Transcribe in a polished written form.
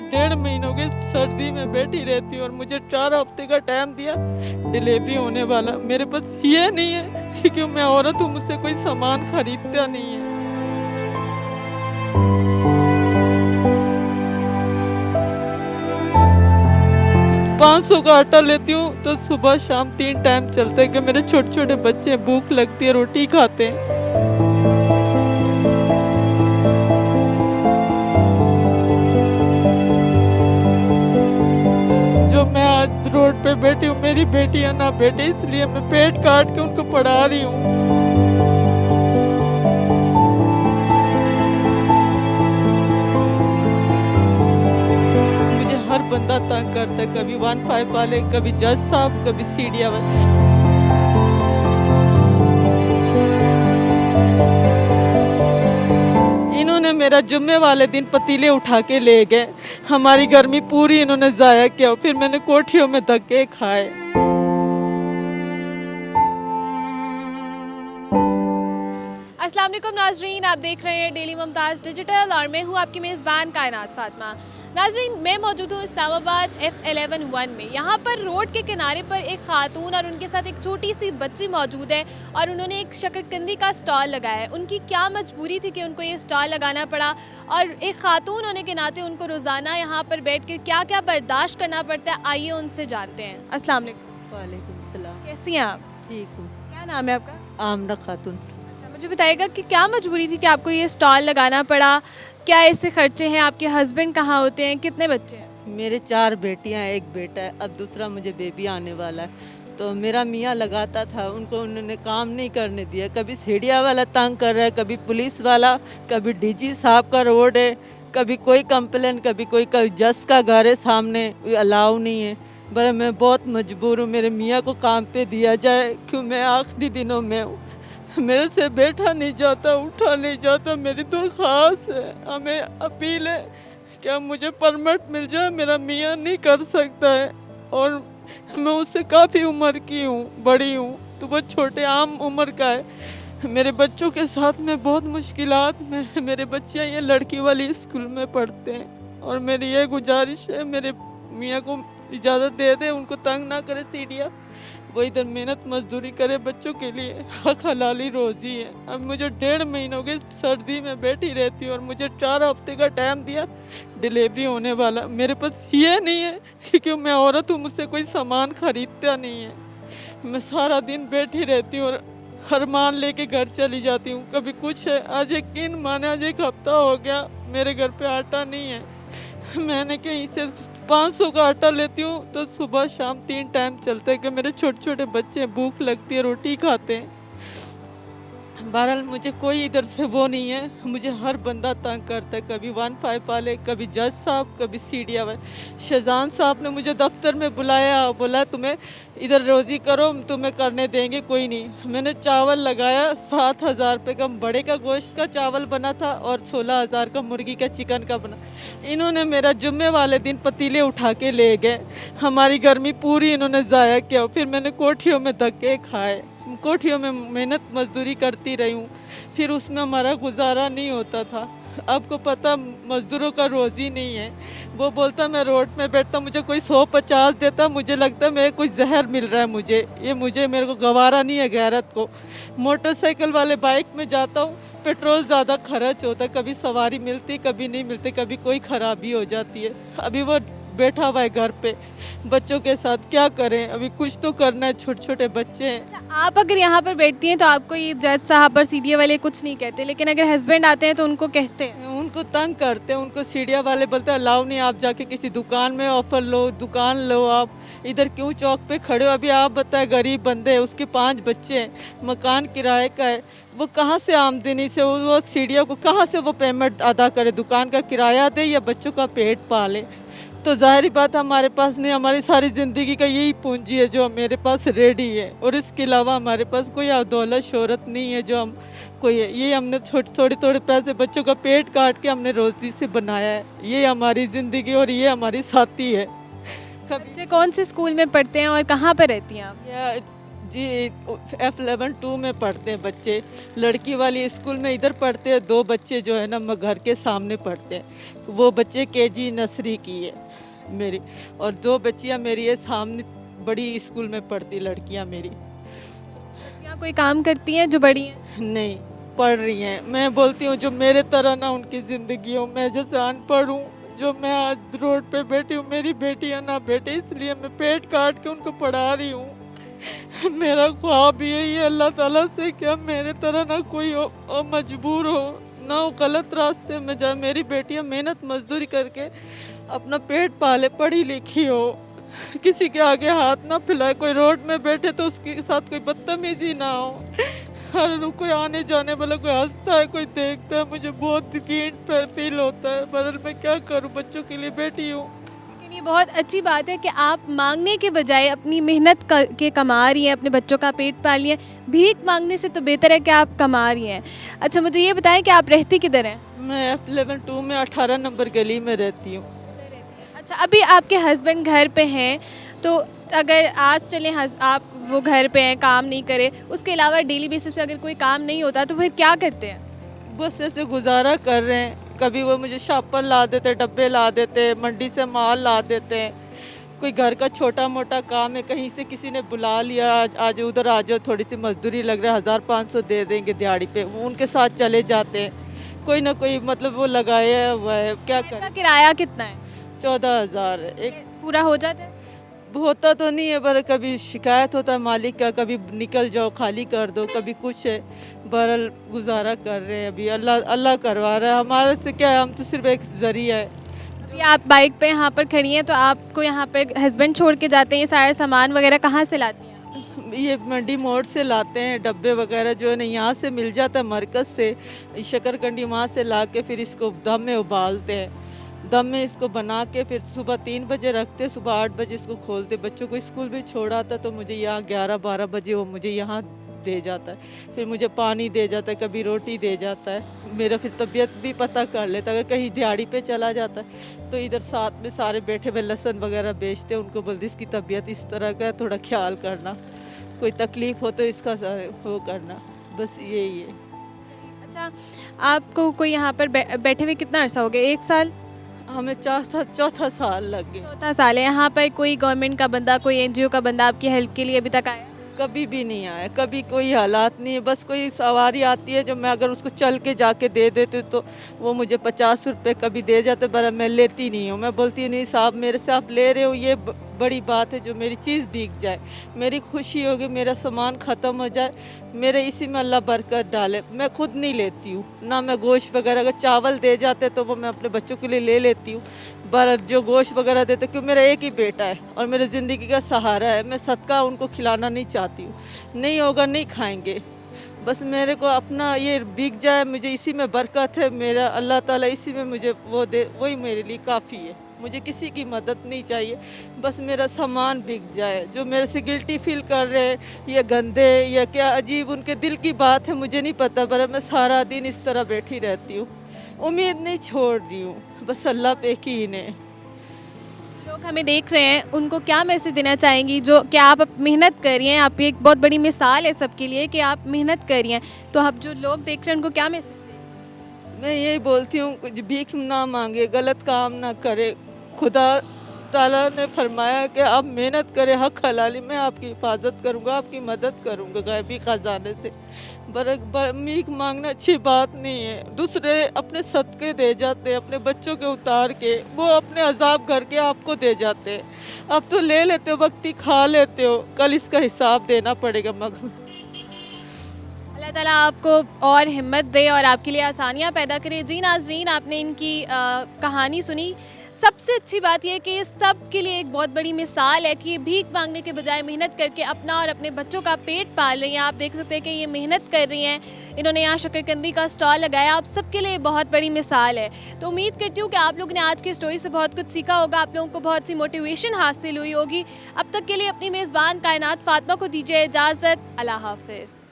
1.5 महीनों के सर्दी में बैठी रहती हूँ और मुझे 4 हफ्ते का टाइम दिया डिलीवरी होने वाला। मेरे पास ये नहीं है क्योंकि मैं औरत हूँ, मुझसे कोई सामान खरीदता नहीं है। 500 का आटा लेती हूँ तो सुबह शाम 3 टाइम चलता है कि मेरे छोटे छोटे बच्चे भूख लगती है रोटी खाते हैं। जो मैं आज रोड पे बैठी हूँ, मेरी बेटियां ना बेटे, इसलिए मैं पेट काट के उनको पढ़ा रही हूँ। मुझे हर बंदा तंग करता है, कभी 15 वाले, कभी जज साहब, कभी सीडिया वाले। इन्होंने मेरा जुम्मे वाले दिन पतीले उठा के ले गए, हमारी गर्मी पूरी इन्होंने जाया किया, फिर मैंने कोठियों में धक्के खाए। अस्सलाम वालेकुम नाजरीन, आप देख रहे हैं डेली मुमताज़ डिजिटल और मैं हूं आपकी मेज़बान कायनात फातिमा। नाजरीन, मैं मौजूद हूं इस्लामाबाद F11-1 में। यहां पर रोड के किनारे पर एक खातून और उनके साथ एक छोटी सी बच्ची मौजूद है और उन्होंने एक शकरकंदी का स्टॉल लगाया है। उनकी क्या मजबूरी थी कि उनको ये स्टॉल लगाना पड़ा, और एक खातून होने के नाते उनको रोज़ाना यहाँ पर बैठ कर क्या क्या बर्दाश्त करना पड़ता है, आइए उनसे जानते हैं। अस्सलाम वालेकुम। वालेकुम सलाम। कैसी हैं आप? ठीक हूँ। क्या नाम है आपका? आमना खातून। मुझे बताइएगा कि क्या मजबूरी थी कि आपको ये स्टॉल लगाना पड़ा, क्या इससे खर्चे हैं, आपके हस्बैंड कहाँ होते हैं, कितने बच्चे हैं? मेरे 4 बेटियां हैं, एक बेटा है, अब दूसरा मुझे बेबी आने वाला है। तो मेरा मियाँ लगाता था, उनको उन्होंने काम नहीं करने दिया। कभी सीढ़िया वाला तंग कर रहा है, कभी पुलिस वाला, कभी डीजी साहब का रोड है, कभी कोई कंप्लेन, कभी जज का घर है सामने, अलाउ नहीं है। पर मैं बहुत मजबूर हूँ, मेरे मियाँ को काम पे दिया जाए, क्यों मैं आखिरी दिनों में हूँ, मेरे से बैठा नहीं जाता, उठा नहीं जाता। मेरी दरख्वास्त है, हमें अपील है कि अब मुझे परमिट मिल जाए। मेरा मियाँ नहीं कर सकता है और मैं उससे काफ़ी उम्र की हूँ, बड़ी हूँ, तो वो छोटे आम उम्र का है। मेरे बच्चों के साथ में बहुत मुश्किलात में, मेरे बच्चे ये लड़की वाली स्कूल में पढ़ते हैं और मेरी ये गुजारिश है मेरे मियाँ को इजाज़त दे दे, उनको तंग ना करे सीढ़ियाँ, वो इधर मेहनत मजदूरी करे बच्चों के लिए, हक हलाली रोजी है। अब मुझे 1.5 महीनों की सर्दी में बैठी रहती हूँ और मुझे 4 हफ्ते का टाइम दिया डिलीवरी होने वाला। मेरे पास ये नहीं है क्योंकि मैं औरत हूँ, मुझसे कोई सामान खरीदता नहीं है। मैं सारा दिन बैठी रहती हूँ और अरमान लेके घर चली जाती हूँ। कभी कुछ है, आज यकीन माने आज 1 हफ्ता हो गया मेरे घर पे आटा नहीं है। मैंने कहीं से 500 का आटा लेती हूँ तो सुबह शाम 3 टाइम चलता है कि मेरे छोटे छोटे बच्चे भूख लगती है रोटी खाते हैं। बहरहाल मुझे कोई इधर से वो नहीं है, मुझे हर बंदा तंग करता है, कभी 15 वाले, कभी जज साहब, कभी सीडिया वाले। शहजान साहब ने मुझे दफ्तर में बुलाया, बोला तुम्हें इधर रोज़ी करो, तुम्हें करने देंगे, कोई नहीं। मैंने चावल लगाया, 7,000 रुपये का बड़े का गोश्त का चावल बना था और 16,000 का मुर्गी का चिकन का बना। इन्होंने मेरा जुम्मे वाले दिन पतीले उठा के ले गए, हमारी गर्मी पूरी इन्होंने ज़ाया किया, फिर मैंने कोठियों में धक्के खाए, कोठियों में मेहनत मजदूरी करती रही हूँ, फिर उसमें हमारा गुजारा नहीं होता था। आपको पता मजदूरों का रोज़ी नहीं है। वो बोलता मैं रोड में बैठता, मुझे कोई 150 देता, मुझे लगता है मैं कोई जहर मिल रहा है मुझे मेरे को गवारा नहीं है गैरत को। मोटरसाइकिल वाले बाइक में जाता हूँ, पेट्रोल ज़्यादा खर्च होता है, कभी सवारी मिलती, कभी नहीं मिलती, कभी कोई ख़राबी हो जाती है। अभी वो बैठा हुआ है घर पे बच्चों के साथ, क्या करें, अभी कुछ तो करना है, छोटे छोटे बच्चे हैं। आप अगर यहाँ पर बैठती हैं तो आपको ये जज साहब और सीढ़िया वाले कुछ नहीं कहते, लेकिन अगर हस्बैंड आते हैं तो उनको कहते हैं? उनको तंग करते हैं, उनको सीढ़िया वाले बोलते हैं अलाउ नहीं, आप जाके किसी दुकान में ऑफर लो, दुकान लो, आप इधर क्यों चौक पे खड़े हो। अभी आप बताएं, गरीब बंदे हैं, उसके 5 बच्चे हैं, मकान किराए का है, वो कहाँ से आमदनी से वो सीढ़िया को कहाँ से वो पेमेंट अदा करे, दुकान का किराया दे या बच्चों का पेट पाले। तो जाहिर बात हमारे पास नहीं, हमारी सारी ज़िंदगी का यही पूंजी है जो मेरे पास रेडी है, और इसके अलावा हमारे पास कोई दौलत शोहरत नहीं है जो हम कोई है। ये हमने थोड़े थोड़े पैसे बच्चों का पेट काट के हमने रोज़ी से बनाया है, ये हमारी ज़िंदगी और ये हमारी साथी है। बच्चे कौन से स्कूल में पढ़ते हैं और कहाँ पर रहती हैं आप? जी F11 2 में पढ़ते हैं बच्चे। लड़की वाली स्कूल में इधर पढ़ते हैं, 2 बच्चे जो है ना घर के सामने पढ़ते हैं। वो बच्चे केजी नर्सरी की है मेरी, और 2 बच्चियां मेरी है सामने बड़ी स्कूल में पढ़ती लड़कियां मेरी। बच्चियाँ कोई काम करती हैं जो बड़ी हैं? नहीं पढ़ रही हैं। मैं बोलती हूँ जो मेरे तरह ना उनकी ज़िंदगी हो, मैं जैसे अनपढ़ हूँ, जो मैं आज रोड पे बैठी हूँ, मेरी बेटियाँ ना बैठे, इसलिए मैं पेट काट के उनको पढ़ा रही हूँ। मेरा ख्वाब यही है अल्लाह ताला से कि मेरे तरह ना कोई हो और मजबूर हो ना, वो गलत रास्ते में जाए। मेरी बेटियाँ मेहनत मजदूरी करके अपना पेट पाले, पढ़ी लिखी हो, किसी के आगे हाथ ना फैलाए, कोई रोड में बैठे तो उसके साथ कोई बदतमीजी ना हो, और कोई आने जाने वाला कोई हंसता है, कोई देखता है, मुझे बहुत गिल्ट फील होता है। पर मैं क्या करूं, बच्चों के लिए बैठी हूँ। लेकिन ये बहुत अच्छी बात है कि आप मांगने के बजाय अपनी मेहनत करके कमा रही हैं, अपने बच्चों का पेट पाल रही हैं। भीख मांगने से तो बेहतर है कि आप कमा रही हैं। अच्छा, मुझे ये बताएं कि आप रहती किधर हैं? मैं F11 2 में 18 नंबर गली में रहती हूँ। अच्छा, अभी आपके हस्बैंड घर पे हैं, तो अगर आज चलें आप वो घर पे हैं, काम नहीं करे, उसके अलावा डेली बेसिस पे अगर कोई काम नहीं होता तो फिर क्या करते हैं? बस ऐसे गुजारा कर रहे हैं। कभी वो मुझे शॉपर ला देते, डब्बे ला देते, मंडी से माल ला देते हैं। कोई घर का छोटा मोटा काम है, कहीं से किसी ने बुला लिया, आज उधर आ जाओ, थोड़ी सी मजदूरी लग रहा है, 1500 दे देंगे दिहाड़ी पे, वो उनके साथ चले जाते हैं। कोई ना कोई मतलब वो लगाया हुआ है, क्या घर का करें। किराया कितना है? 14,000 एक पूरा हो जाता है? होता तो नहीं है, पर कभी शिकायत होता है मालिक का, कभी निकल जाओ खाली कर दो, कभी कुछ है। बहरहाल गुजारा कर रहे हैं, अभी अल्लाह अल्लाह करवा रहा है। हमारे से क्या है, हम तो सिर्फ एक जरिया है। अभी आप बाइक पे यहाँ पर खड़ी हैं, तो आपको यहाँ पर हस्बैंड छोड़ के जाते हैं, ये सारा सामान वगैरह कहाँ से लाती हैं? ये मंडी मोड़ से लाते हैं, डब्बे वगैरह जो है ना यहाँ से मिल जाता है मरकज़ से, शकरकंडी वहाँ से ला के फिर इसको दम में उबालते हैं। दम में इसको बना के फिर सुबह 3 बजे रखते, सुबह 8 बजे इसको खोलते। बच्चों को स्कूल भी छोड़ा था तो मुझे यहाँ 11-12 बजे वो मुझे यहाँ दे जाता है, फिर मुझे पानी दे जाता है, कभी रोटी दे जाता है। मेरा फिर तबीयत भी पता कर लेता है, अगर कहीं दिहाड़ी पे चला जाता है तो इधर साथ में सारे बैठे हुए लहसुन वगैरह बेचते हैं, उनको बोलते इसकी तबीयत इस तरह का है, थोड़ा ख्याल करना, कोई तकलीफ़ हो तो इसका वो करना, बस यही है। अच्छा, आपको कोई यहाँ पर बैठे हुए कितना अर्सा हो गया? 1 साल? हमें चौथा साल लग गया। चौथा साल है। यहाँ पर कोई गवर्नमेंट का बंदा, कोई एनजीओ का बंदा आपकी हेल्प के लिए अभी तक आया? कभी भी नहीं आया, कभी कोई हालात नहीं है। बस कोई सवारी आती है जो मैं अगर उसको चल के जाके दे देती हूँ तो वो मुझे 50 रुपये कभी दे जाते, पर मैं लेती नहीं हूँ। मैं बोलती हूँ नहीं साहब, मेरे से आप ले रहे हो, ये बड़ी बात है, जो मेरी चीज़ बिक जाए, मेरी खुशी होगी, मेरा सामान ख़त्म हो जाए, मेरे इसी में अल्लाह बरकत डाले। मैं खुद नहीं लेती हूँ ना, मैं गोश्त वगैरह, अगर चावल दे जाते तो वो मैं अपने बच्चों के लिए ले लेती हूँ, पर जो गोश्त वगैरह देते, क्योंकि मेरा एक ही बेटा है और मेरी ज़िंदगी का सहारा है, मैं सदका उनको खिलाना नहीं चाहती हूँ। नहीं होगा नहीं खाएंगे, बस मेरे को अपना ये बिक जाए, मुझे इसी में बरकत है, मेरा अल्लाह ताला इसी में मुझे वो दे, वही मेरे लिए काफ़ी है। मुझे किसी की मदद नहीं चाहिए, बस मेरा सामान बिक जाए। जो मेरे से गिल्टी फील कर रहे हैं, ये गंदे या क्या अजीब उनके दिल की बात है, मुझे नहीं पता, पर मैं सारा दिन इस तरह बैठी रहती हूँ, उम्मीद नहीं छोड़ रही हूँ, बस अल्लाह पे यकीन है। लोग हमें देख रहे हैं, उनको क्या मैसेज देना चाहेंगी? जो कि आप मेहनत कर रही हैं, आप एक बहुत बड़ी मिसाल है सबके लिए कि आप मेहनत कर रही हैं, तो अब जो लोग देख रहे हैं उनको क्या मैसेज दें? मैं यही बोलती हूँ, कुछ भीख ना मांगे, गलत काम ना करे। खुदा ताला ने फरमाया कि आप मेहनत करें, हक हलाली, मैं आपकी हिफाजत करूँगा, आपकी मदद करूँगा गायबी ख़जाने से। भीख मांगना अच्छी बात नहीं है। दूसरे अपने सदके दे जाते हैं, अपने बच्चों के उतार के, वो अपने अजाब करके आपको दे जाते हैं। अब तो ले लेते हो, वक्ती खा लेते हो, कल इसका हिसाब देना पड़ेगा। मगर अल्लाह ताला आपको और हिम्मत दे और आपके लिए आसानियाँ पैदा करे। जी नाज़रीन, आपने इनकी कहानी सुनी। सबसे अच्छी बात यह है कि ये सब के लिए एक बहुत बड़ी मिसाल है कि ये भीख मांगने के बजाय मेहनत करके अपना और अपने बच्चों का पेट पाल रही हैं। आप देख सकते हैं कि ये मेहनत कर रही हैं, इन्होंने यहाँ शकरकंदी का स्टॉल लगाया। आप सबके लिए बहुत बड़ी मिसाल है। तो उम्मीद करती हूँ कि आप लोगों ने आज की स्टोरी से बहुत कुछ सीखा होगा, आप लोगों को बहुत सी मोटिवेशन हासिल हुई होगी। अब तक के लिए अपनी मेज़बान कायनात फ़ातिमा को दीजिए इजाज़त। अल्लाह हाफ़िज़।